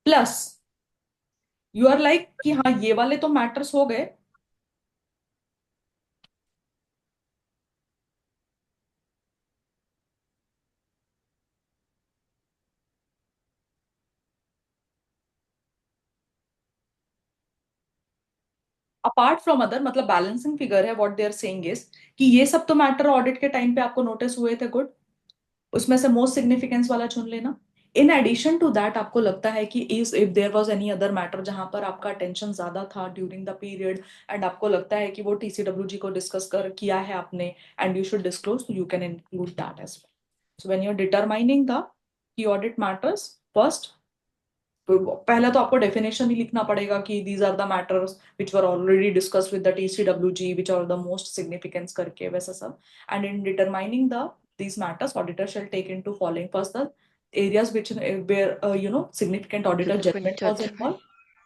[SPEAKER 1] plus you are like कि हाँ ये वाले तो मैटर्स हो गए, अपार्ट फ्रॉम अदर, मतलब बैलेंसिंग फिगर है, what they are saying is कि ये सब तो मैटर ऑडिट के टाइम पे आपको नोटिस हुए थे, गुड, उसमें से मोस्ट सिग्निफिकेंस वाला चुन लेना। इन एडिशन टू दैट आपको लगता है कि if there was any other matter जहां पर आपका अटेंशन ज्यादा था ड्यूरिंग द पीरियड, एंड आपको लगता है कि वो टीसीडब्ल्यूजी को डिस्कस कर किया है आपने एंड यू शुड डिस्क्लोज, तो you can include that as well. So when you are determining the key audit matters, first पहला तो आपको डेफिनेशन ही लिखना पड़ेगा कि these are the matters which were already discussed with the TCWG which are the most significance करके वैसा सब। And in determining the these matters auditor shall take into following: first the areas which where significant auditor
[SPEAKER 5] significant
[SPEAKER 1] judgment was
[SPEAKER 5] judgment.
[SPEAKER 1] involved,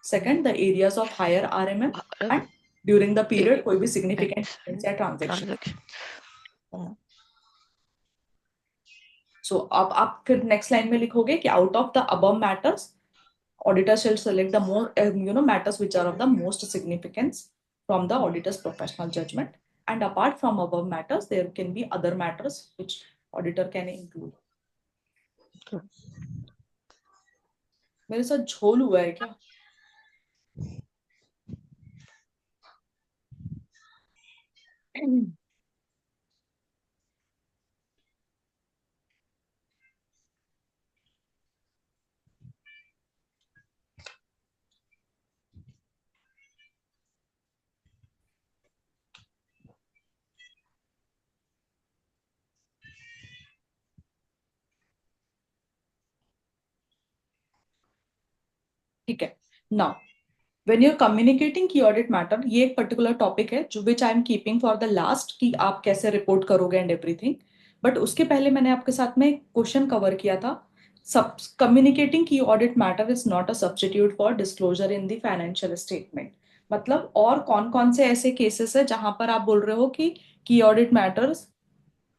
[SPEAKER 1] second the areas of higher RMM, and during the period कोई भी significant events या transaction।
[SPEAKER 5] Transaction.
[SPEAKER 1] so अब आप फिर next line में लिखोगे कि out of the above matters auditor shall select the more matters which are of the most significance from the auditor's professional judgment, and apart from above matters there can be other matters which auditor can include। मेरे साथ झोल हुआ है क्या? ठीक है। Now when you are communicating key audit matter, ये एक पर्टिकुलर टॉपिक है जो which I am keeping for the last, कि आप कैसे रिपोर्ट करोगे एंड एवरीथिंग। बट उसके पहले मैंने आपके साथ में एक क्वेश्चन कवर किया था। सब communicating key audit matter is not a substitute for disclosure in the financial statement. मतलब और कौन कौन से ऐसे केसेस है जहां पर आप बोल रहे हो कि की ऑडिट मैटर्स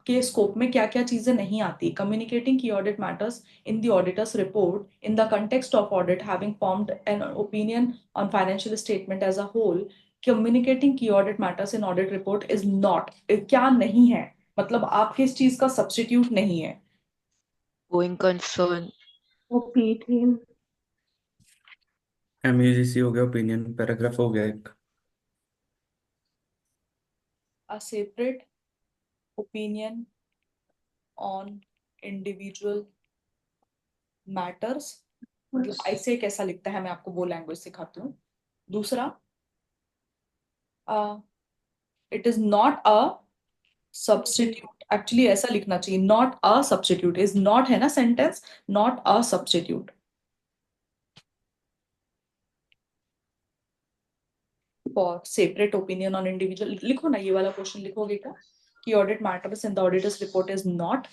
[SPEAKER 1] के स्कोप में क्या क्या चीजें नहीं आती? Communicating key audit matters in the auditor's report in the context of audit having formed an opinion on financial statement as a whole, communicating key audit matters in audit report is not, क्या नहीं है, मतलब आपके इस चीज का substitute नहीं है।
[SPEAKER 5] Going concern.
[SPEAKER 2] ओपिनियन।
[SPEAKER 8] एमयूजीसी हो गया, ओपिनियन पैराग्राफ हो गया एक।
[SPEAKER 1] अ separate opinion on individual matters, मतलब ऐसे कैसा लिखता है, मैं आपको वो लैंग्वेज सिखाती हूँ। दूसरा, it is not a substitute, actually ऐसा लिखना चाहिए, not a substitute, is not है ना sentence, not a substitute. For separate opinion on individual लिखो ना, ये वाला क्वेश्चन लिखोगे क्या कि audit matters in the auditor's report is not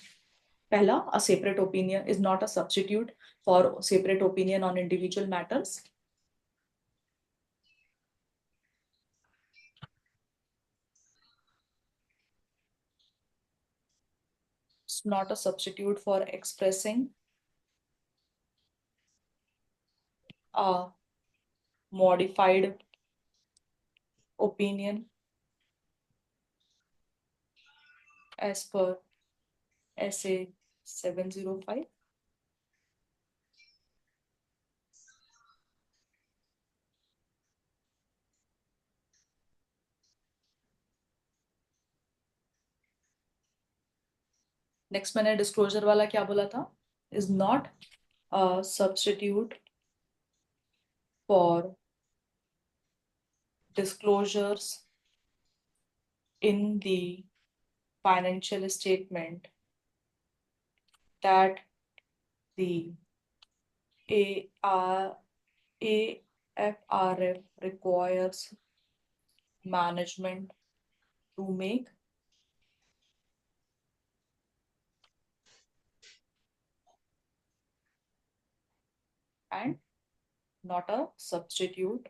[SPEAKER 1] पहला, a separate opinion is not a substitute for separate opinion on individual matters. It's not a substitute for expressing a modified opinion as per SA 705. Next मैंने disclosure वाला क्या बोला था? Is not a substitute for disclosures in the financial statement that the AFRF requires management to make. And not a substitute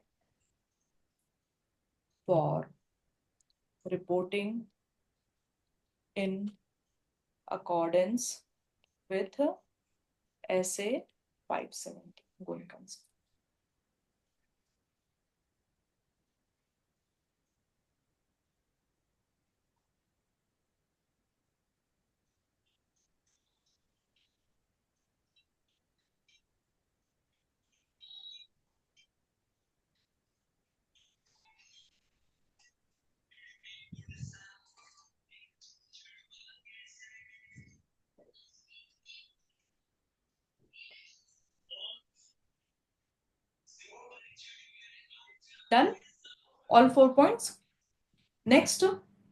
[SPEAKER 1] for reporting in accordance with SA 570 going concern. Done? All 4 points? Next,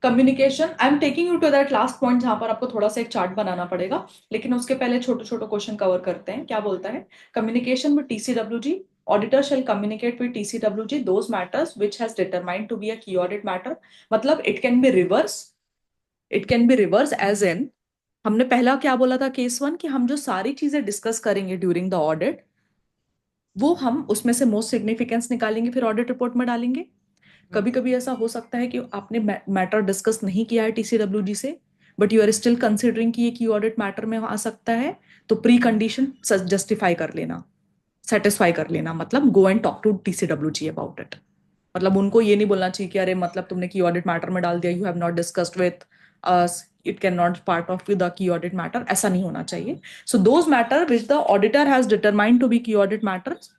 [SPEAKER 1] communication. I am taking you to that last point जहां पर आपको थोड़ा सा एक chart बनाना पड़ेगा, लेकिन उसके पहले छोटे छोटे क्वेश्चन कवर करते हैं. क्या बोलता है? Communication with TCWG. Auditor shall communicate with TCWG those matters which has determined to be a key audit matter. मतलब it can be reverse. It can be reverse as in, हमने पहला क्या बोला था केस 1 कि हम जो सारी चीजें डिस्कस करेंगे ड्यूरिंग द ऑडिट, वो हम उसमें से मोस्ट सिग्निफिकेंस निकालेंगे, फिर ऑडिट रिपोर्ट में डालेंगे. कभी कभी ऐसा हो सकता है कि आपने मैटर डिस्कस नहीं किया है टीसीडब्ल्यूजी से, but you are still considering कि ये की ऑडिट मैटर में आ सकता है, तो प्री कंडीशन जस्टिफाई कर लेना, सेटिस्फाई कर लेना, मतलब go and talk to TCWG about it. मतलब उनको ये नहीं बोलना चाहिए कि अरे मतलब तुमने की ऑडिट मैटर में डाल दिया, you have not discussed with us, it can not part of the key audit matter. ऐसा नहीं होना चाहिए. So those matter which the auditor has determined to be key audit matters,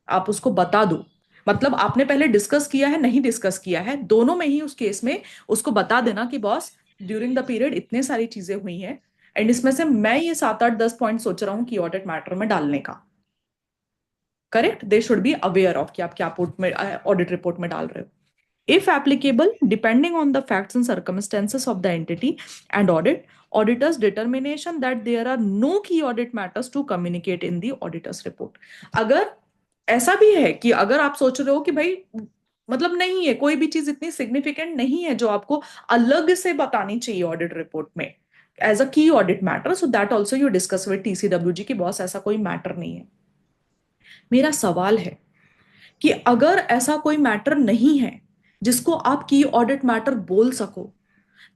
[SPEAKER 1] आप उसको बता दो. मतलब आपने पहले डिस्कस किया है, नहीं डिस्कस किया है, दोनों में ही उस केस में उसको बता देना कि बॉस ड्यूरिंग द पीरियड इतने सारी चीजें हुई हैं एंड इसमें से मैं ये 7 8 10 पॉइंट सोच रहा हूं कि ऑडिट मैटर में डालने का. Correct? They should be aware of कि आप क्या ऑडिट रिपोर्ट में डाल रहे हो. If applicable, depending on the facts and circumstances of the entity and audit, auditor's determination that there are no key audit matters to communicate in the auditor's report. अगर ऐसा भी है कि अगर आप सोच रहे हो कि भाई मतलब नहीं है, कोई भी चीज इतनी सिग्निफिकेंट नहीं है जो आपको अलग से बतानी चाहिए ऑडिट रिपोर्ट में as a key audit matter, so that also you discuss with TCWG की बॉस ऐसा कोई मैटर नहीं है. मेरा सवाल है कि अगर ऐसा कोई मैटर नहीं है जिसको आप की ऑडिट मैटर बोल सको,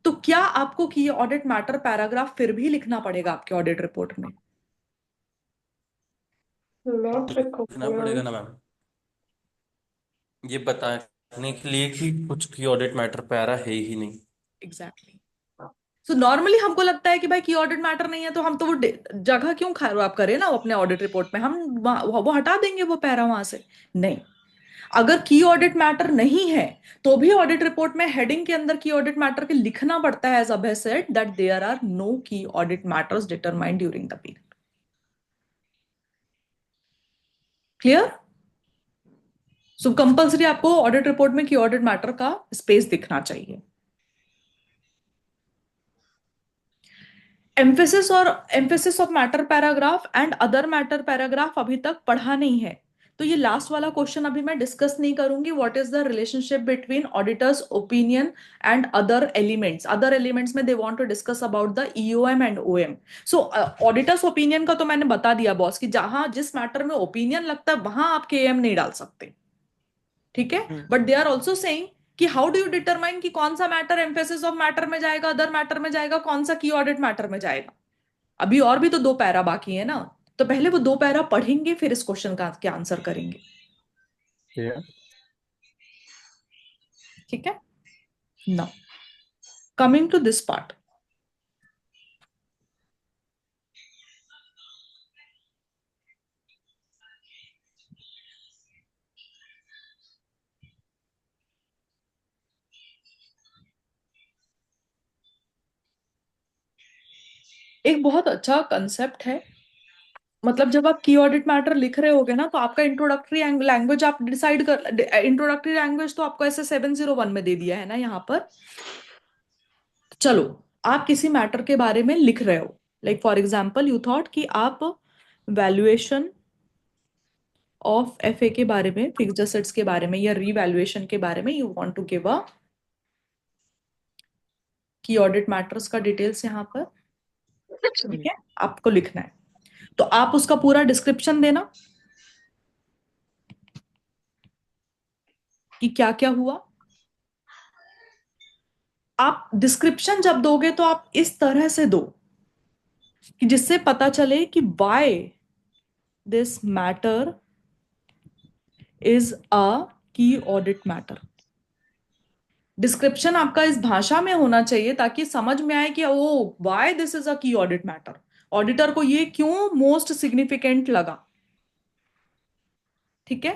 [SPEAKER 1] तो क्या आपको की ऑडिट मैटर पैराग्राफ फिर भी लिखना पड़ेगा आपके ऑडिट रिपोर्ट में?
[SPEAKER 2] नॉट
[SPEAKER 7] लिखना पड़ेगा
[SPEAKER 2] रिक्वायर्ड.
[SPEAKER 7] ना मैम, ये बताने के लिए कि कुछ की ऑडिट मैटर पैरा है ही नहीं.
[SPEAKER 1] एग्जैक्टली. सो नॉर्मली हमको लगता है कि भाई की ऑडिट मैटर नहीं है तो हम तो वो जगह क्यों खराब करें ना अपने ऑडिट रिपोर्ट में, हम वो हटा देंगे वो पैरा वहां से. नहीं, अगर की ऑडिट मैटर नहीं है तो भी ऑडिट रिपोर्ट में हेडिंग के अंदर की ऑडिट मैटर के लिखना पड़ता है as Abhay said that there are no key audit matters determined during the period. Clear? So compulsory आपको ऑडिट रिपोर्ट में की ऑडिट मैटर का स्पेस दिखना चाहिए. Emphasis of matter paragraph and other matter paragraph अभी तक पढ़ा नहीं है, तो ये लास्ट वाला क्वेश्चन अभी मैं डिस्कस नहीं करूंगी, what is the relationship between auditor's opinion and other elements में they want to discuss about the EOM and OM. So auditor's opinion का तो मैंने बता दिया बॉस कि जहां जिस मैटर में ओपिनियन लगता है वहां आप केएम नहीं डाल सकते, ठीक है। But they are also saying कि हाउ डू यू डिटरमाइन कि कौन सा मैटर एम्फेसिस ऑफ मैटर में जाएगा, अदर मैटर में जाएगा, कौन सा की ऑडिट मैटर में जाएगा। अभी और भी तो 2 पैरा बाकी है ना, तो पहले वो 2 पैरा पढ़ेंगे फिर इस क्वेश्चन का क्या आंसर करेंगे, ठीक है। Now coming to this part, एक बहुत अच्छा कंसेप्ट है। मतलब जब आप की ऑडिट मैटर लिख रहे होगे ना, तो आपका इंट्रोडक्टरी लैंग्वेज आप डिसाइड कर, इंट्रोडक्टरी लैंग्वेज तो आपको ऐसे 701 में दे दिया है ना यहाँ पर। चलो, आप किसी मैटर के बारे में लिख रहे हो, like for example you thought कि आप वैल्यूएशन ऑफ एफए के बारे में, फिक्स्ड एसेट्स के बारे में या रीवैल्यूएशन के बारे में you want to give a key audit matters का डिटेल्स यहाँ पर, ठीक है, आपको लिखना है। तो आप उसका पूरा डिस्क्रिप्शन देना कि क्या क्या हुआ। आप डिस्क्रिप्शन जब दोगे तो आप इस तरह से दो कि जिससे पता चले कि why this matter is a key audit matter. Description आपका इस भाषा में होना चाहिए ताकि समझ में आए कि oh why this is a key audit matter, auditor को ये क्यों मोस्ट सिग्निफिकेंट लगा, ठीक है।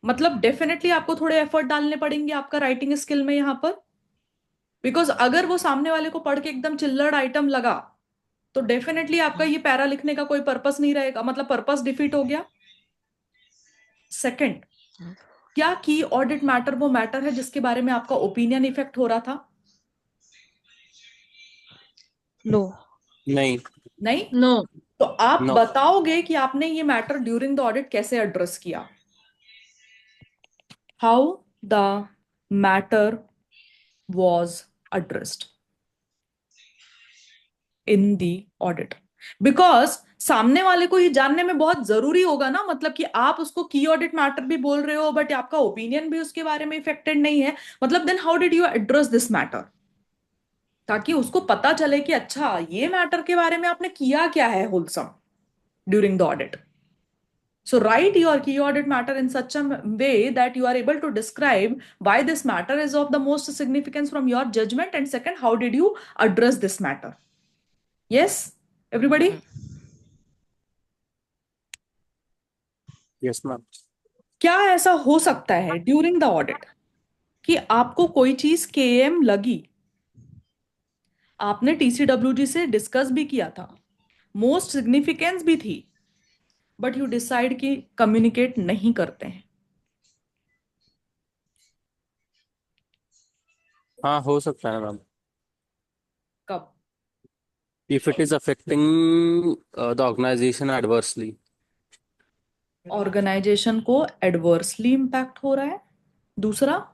[SPEAKER 1] मतलब डेफिनेटली आपको थोड़े एफर्ट डालने पड़ेंगे आपका राइटिंग स्किल में यहाँ पर, बिकॉज अगर वो सामने वाले को पढ़ के एकदम चिल्लड़ आइटम लगा तो डेफिनेटली आपका ये पैरा लिखने का कोई पर्पस नहीं रहेगा, मतलब पर्पस डिफीट हो गया। सेकंड, क्या की ऑडिट मैटर वो मैटर है जिसके बारे में आपका ओपिनियन इफेक्ट हो रहा था?
[SPEAKER 5] नो।
[SPEAKER 4] नहीं।
[SPEAKER 1] नहीं।
[SPEAKER 3] नो।
[SPEAKER 1] तो आप
[SPEAKER 4] नो।
[SPEAKER 1] बताओगे कि आपने ये मैटर ड्यूरिंग द ऑडिट कैसे एड्रेस किया, how the matter was addressed in the audit. Because सामने वाले को ये जानने में बहुत जरूरी होगा ना, मतलब कि आप उसको की ऑडिट मैटर भी बोल रहे हो बट आपका ओपिनियन भी उसके बारे में इफेक्टेड नहीं है, मतलब then how did you address this matter, ताकि उसको पता चले कि अच्छा ये मैटर के बारे में आपने किया क्या है wholesome during the audit. So write your key audit matter in such a way that you are able to describe why this matter is of the most significance from your judgment, and second, how did you address this matter? Yes, everybody?
[SPEAKER 4] Yes ma'am.
[SPEAKER 1] क्या ऐसा हो सकता है during the audit कि आपको कोई चीज KM लगी, आपने टीसीडब्ल्यूजी से डिस्कस भी किया था, मोस्ट सिग्निफिकेंस भी थी, बट यू डिसाइड कि कम्युनिकेट नहीं करते हैं?
[SPEAKER 4] हाँ, हो सकता है मैम।
[SPEAKER 1] कब?
[SPEAKER 4] If it is affecting the organisation adversely.
[SPEAKER 1] Organisation को एडवर्सली इंपैक्ट हो रहा है। दूसरा,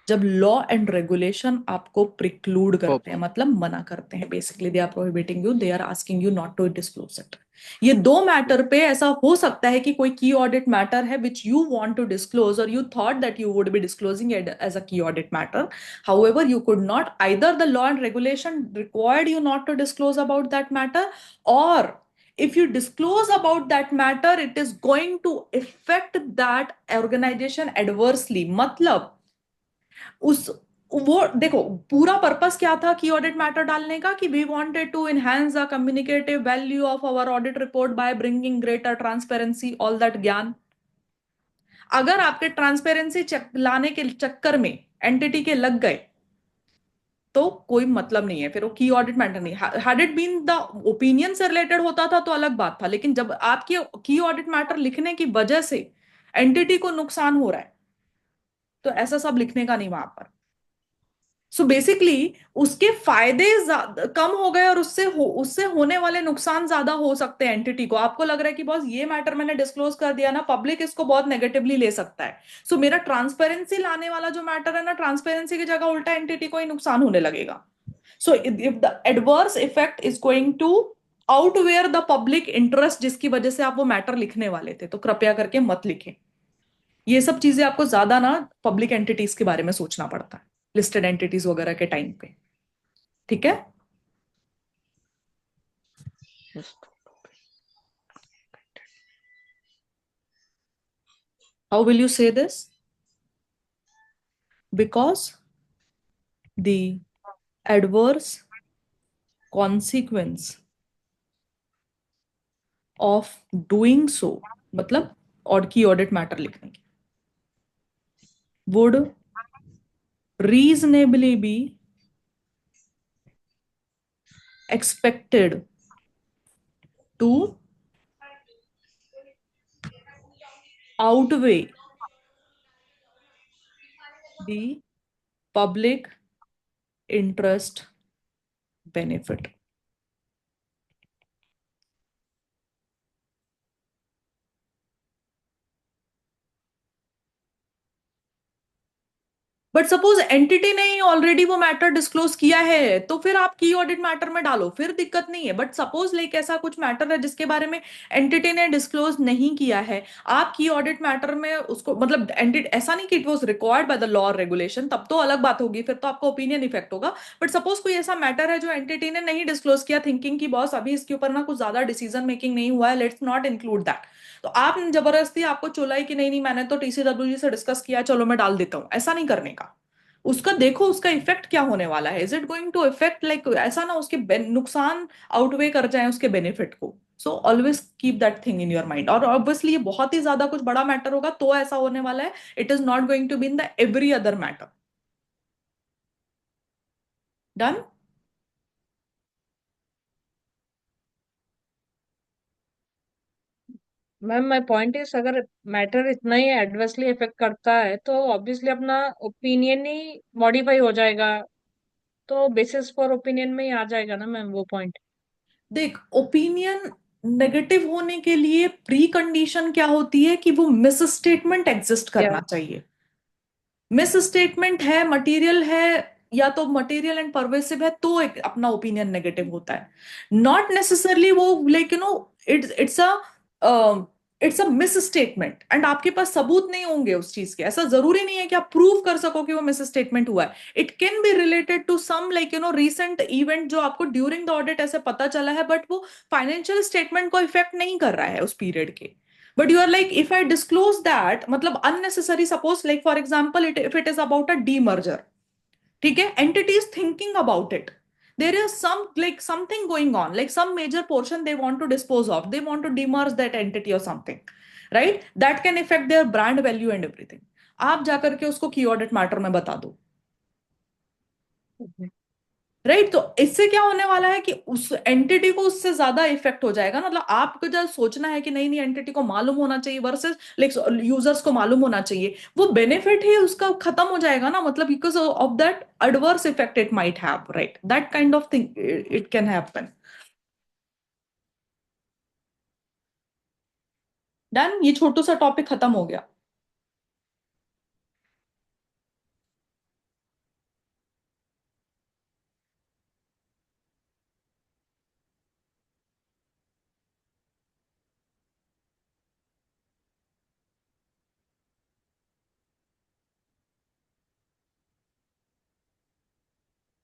[SPEAKER 1] जब लॉ एंड रेगुलेशन आपको प्रिक्लूड करते हैं, मतलब मना करते हैं, basically they are prohibiting you, they are asking you not to disclose it. ये 2 मैटर पे ऐसा हो सकता है कि कोई की ऑडिट मैटर है which you want to disclose और you thought that you would be disclosing it as a key audit matter, however you could not, either the law and regulation required you not to disclose about that matter, or if you disclose about that matter it is going to affect that organization adversely। मतलब उस वो देखो, पूरा purpose क्या था की audit matter डालने का, कि we wanted to enhance the communicative value of our audit report by bringing greater transparency, all that ज्ञान। अगर आपके ट्रांसपेरेंसी लाने के चक्कर में एंटिटी के लग गए तो कोई मतलब नहीं है, फिर वो की ऑडिट मैटर नहीं। Had it been the opinion से रिलेटेड होता था तो अलग बात था, लेकिन जब आपके की ऑडिट मैटर लिखने की वजह से एंटिटी को नुकसान हो रहा है तो ऐसा सब लिखने का नहीं वहां पर। सो बेसिकली उसके फायदे कम हो गए और उससे होने वाले नुकसान ज्यादा हो सकते हैं एंटिटी को। आपको लग रहा है कि बॉस ये मैटर मैंने डिस्क्लोज कर दिया ना, पब्लिक इसको बहुत नेगेटिवली ले सकता है, सो मेरा ट्रांसपेरेंसी लाने वाला जो मैटर है ना, ट्रांसपेरेंसी की जगह उल्टा एंटिटी को ही नुकसान होने लगेगा। So if the adverse effect is going to outweigh the public interest जिसकी वजह से आप वो मैटर लिखने वाले थे, तो कृपया करके मत लिखें। ये सब चीजें आपको ज्यादा ना पब्लिक एंटिटीज के बारे में सोचना पड़ता है, लिस्टेड एंटिटीज वगैरह के टाइम पे। ठीक है। How will you say this? Because the adverse consequence of doing so, मतलब और की ऑडिट मैटर लिखने की, would reasonably be expected to outweigh the public interest benefit. But suppose entity ने ही ऑलरेडी वो मैटर डिस्क्लोज किया है, तो फिर आप की ऑडिट मैटर में डालो, फिर दिक्कत नहीं है। बट सपोज लाइक ऐसा कुछ मैटर है जिसके बारे में एंटिटी ने डिस्क्लोज नहीं किया है, आप की ऑडिट मैटर में उसको, मतलब एंटिटी ऐसा नहीं कि it was required by the law और रेगुलेशन, तब तो अलग बात होगी, फिर तो आपका ओपिनियन इफेक्ट होगा। बट सपोज कोई ऐसा मैटर है जो एंटिटी ने नहीं डिस्क्लोज किया, थिंकिंग की बॉस अभी इसके ऊपर ना कुछ ज्यादा डिसीजन मेकिंग नहीं हुआ है, लेट्स नॉट इंक्लूड दैट, तो आप जबरदस्ती आपको चुलाई कि नहीं नहीं मैंने तो टीसीडब्ल्यूजी से डिस्कस किया, चलो मैं डाल देता हूं, ऐसा नहीं करने का। उसका देखो उसका इफेक्ट क्या होने वाला है, is it going to effect like, ऐसा ना उसके नुकसान आउटवे कर जाए उसके बेनिफिट को। So always keep that thing in your mind. और ऑब्वियसली ये बहुत ही ज्यादा कुछ बड़ा मैटर होगा तो ऐसा होने वाला है, it is not going to be in the every other matter. Done.
[SPEAKER 3] Ma'am my point is, अगर मैटर इतना ही एडवर्सली इफेक्ट करता है तो ऑब्वियसली अपना ओपिनियन ही मॉडिफाई हो जाएगा, तो बेसिस फॉर ओपिनियन में ही आ जाएगा ना मैम वो पॉइंट।
[SPEAKER 1] देख, ओपिनियन नेगेटिव होने के लिए प्री कंडीशन क्या होती है कि वो मिस स्टेटमेंट एग्जिस्ट
[SPEAKER 3] या
[SPEAKER 1] करना चाहिए। मिस स्टेटमेंट है, मटेरियल है, या तो मटेरियल एंड परवेसिव है, तो एक अपना ओपिनियन नेगेटिव होता है। नॉट नेसेसरली वो like you no, it's a it's a miss statement and आपके पास सबूत नहीं होंगे उस चीज के। ऐसा जरूरी नहीं है कि आप प्रूव कर सको कि वो मिस स्टेटमेंट हुआ है। It can be related to some like you know recent event जो आपको ड्यूरिंग द ऑडिट ऐसे पता चला है, बट वो फाइनेंशियल स्टेटमेंट को इफेक्ट नहीं कर रहा है उस पीरियड के। But you are like, if I disclose that, मतलब unnecessary, suppose like for example, if it is about a demerger, ठीक है, entity is thinking about it. There is some like something going on, like some major portion they want to dispose of, they want to demerge that entity or something, right? That can affect their brand value and everything. आप जाकर के उसको की audit matter में बता दो, right? तो इससे क्या होने वाला है कि उस एंटिटी को उससे ज्यादा इफेक्ट हो जाएगा। मतलब आपको जब सोचना है कि नहीं नहीं एंटिटी को मालूम होना चाहिए वर्सेस लाइक यूजर्स को मालूम होना चाहिए, वो बेनिफिट ही उसका खत्म हो जाएगा ना, मतलब because of that adverse effect it might have, right? That kind of thing it can happen. Done. ये छोटू सा टॉपिक खत्म हो गया।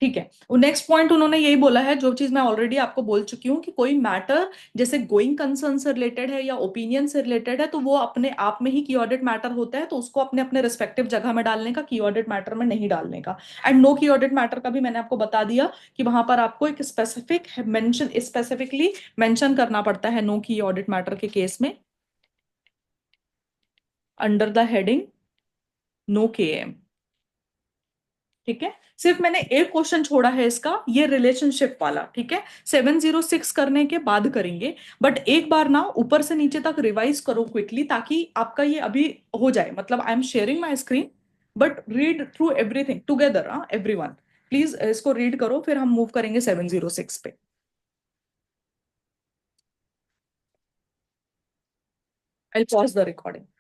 [SPEAKER 1] ठीक है, वो नेक्स्ट पॉइंट उन्होंने यही बोला है जो चीज मैं ऑलरेडी आपको बोल चुकी हूँ कि कोई मैटर जैसे गोइंग कंसर्न से रिलेटेड है या ओपिनियन से रिलेटेड है, तो वो अपने आप में ही की ऑडिट मैटर होता है, तो उसको अपने अपने रिस्पेक्टिव जगह में डालने का, की ऑडिट मैटर में नहीं डालने का। And no key audit matter का भी मैंने आपको बता दिया कि वहां पर आपको एक स्पेसिफिक मेंशन, स्पेसिफिकली मेंशन करना पड़ता है नो की ऑडिट मैटर के केस में, अंडर द हेडिंग नो के एम। ठीक है, सिर्फ मैंने एक क्वेश्चन छोड़ा है इसका, ये रिलेशनशिप वाला, ठीक है, 706 करने के बाद करेंगे। बट एक बार ना ऊपर से नीचे तक रिवाइज करो क्विकली, ताकि आपका ये अभी हो जाए। मतलब I am sharing my screen, but read through everything together, everyone. Please इसको रीड करो, फिर हम मूव करेंगे 706 पे। I'll pause the recording.